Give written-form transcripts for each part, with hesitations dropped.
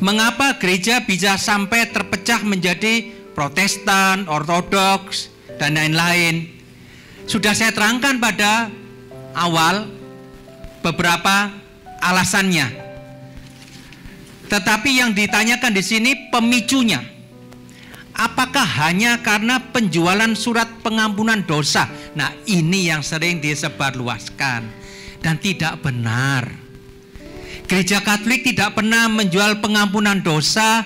Mengapa gereja bisa sampai terpecah menjadi Protestan, Ortodoks, dan lain-lain? Sudah saya terangkan pada awal beberapa alasannya. Tetapi yang ditanyakan di sini pemicunya. Apakah hanya karena penjualan surat pengampunan dosa? Nah, ini yang sering disebarluaskan dan tidak benar. Gereja Katolik tidak pernah menjual pengampunan dosa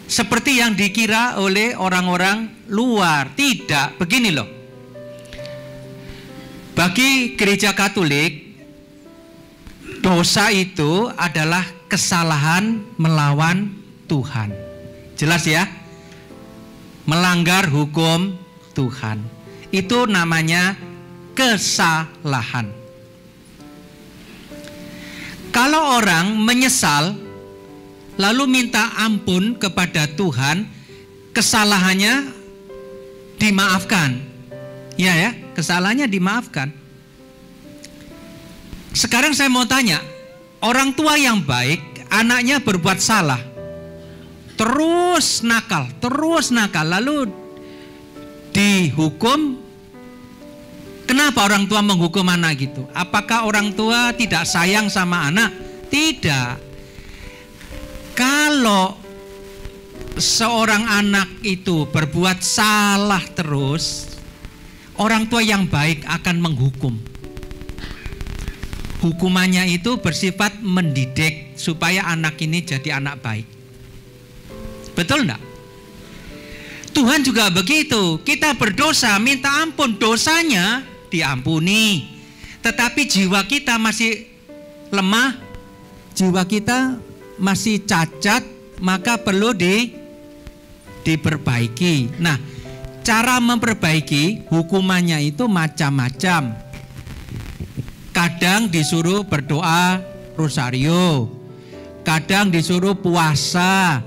seperti yang dikira oleh orang-orang luar. Tidak, begini loh. Bagi gereja Katolik, dosa itu adalah kesalahan melawan Tuhan. Jelas ya? Melanggar hukum Tuhan. Itu namanya kesalahan. Kalau orang menyesal lalu minta ampun kepada Tuhan, kesalahannya dimaafkan. Ya, kesalahannya dimaafkan. Sekarang saya mau tanya, orang tua yang baik, anaknya berbuat salah, terus nakal, lalu dihukum. Kenapa orang tua menghukum anak gitu? Apakah orang tua tidak sayang sama anak? Tidak. Kalau seorang anak itu berbuat salah terus, orang tua yang baik akan menghukum. Hukumannya itu bersifat mendidik supaya anak ini jadi anak baik. Betul enggak? Tuhan juga begitu. Kita berdosa, minta ampun, dosanya diampuni. Tetapi jiwa kita masih lemah, jiwa kita masih cacat, maka perlu diperbaiki. Nah, cara memperbaiki hukumannya itu macam-macam. Kadang disuruh berdoa rosario, kadang disuruh puasa.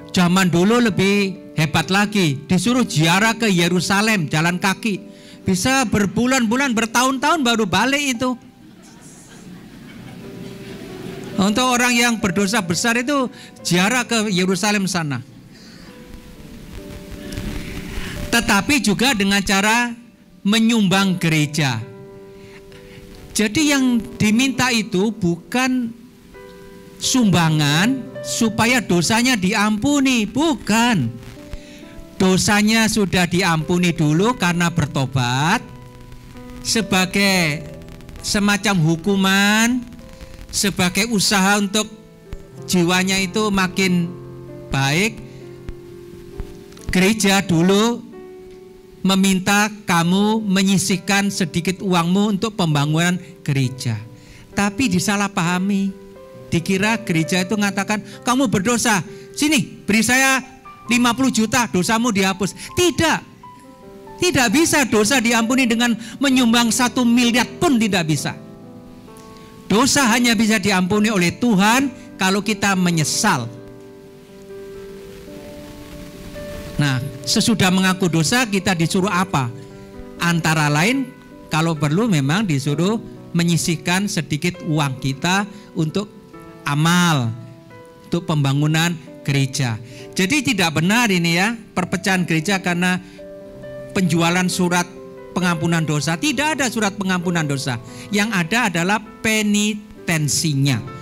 Zaman dulu lebih hebat lagi, disuruh ziarah ke Yerusalem, jalan kaki. Bisa berbulan-bulan, bertahun-tahun baru balik itu. Untuk orang yang berdosa besar itu ziarah ke Yerusalem sana. Tetapi juga dengan cara menyumbang gereja. Jadi yang diminta itu bukan sumbangan supaya dosanya diampuni, bukan. Dosanya sudah diampuni dulu karena bertobat, sebagai semacam hukuman, sebagai usaha untuk jiwanya itu makin baik. Gereja dulu meminta kamu menyisihkan sedikit uangmu untuk pembangunan gereja. Tapi disalahpahami. Dikira gereja itu mengatakan, kamu berdosa, sini beri saya 50 juta, dosamu dihapus. Tidak. Tidak bisa dosa diampuni dengan menyumbang 1 miliar pun tidak bisa. Dosa hanya bisa diampuni oleh Tuhan kalau kita menyesal. Nah, sesudah mengaku dosa kita disuruh apa? Antara lain kalau perlu memang disuruh menyisihkan sedikit uang kita untuk amal, untuk pembangunan gereja. Jadi tidak benar ini ya, perpecahan gereja karena penjualan surat pengampunan dosa. Tidak ada surat pengampunan dosa. Yang ada adalah penitensinya.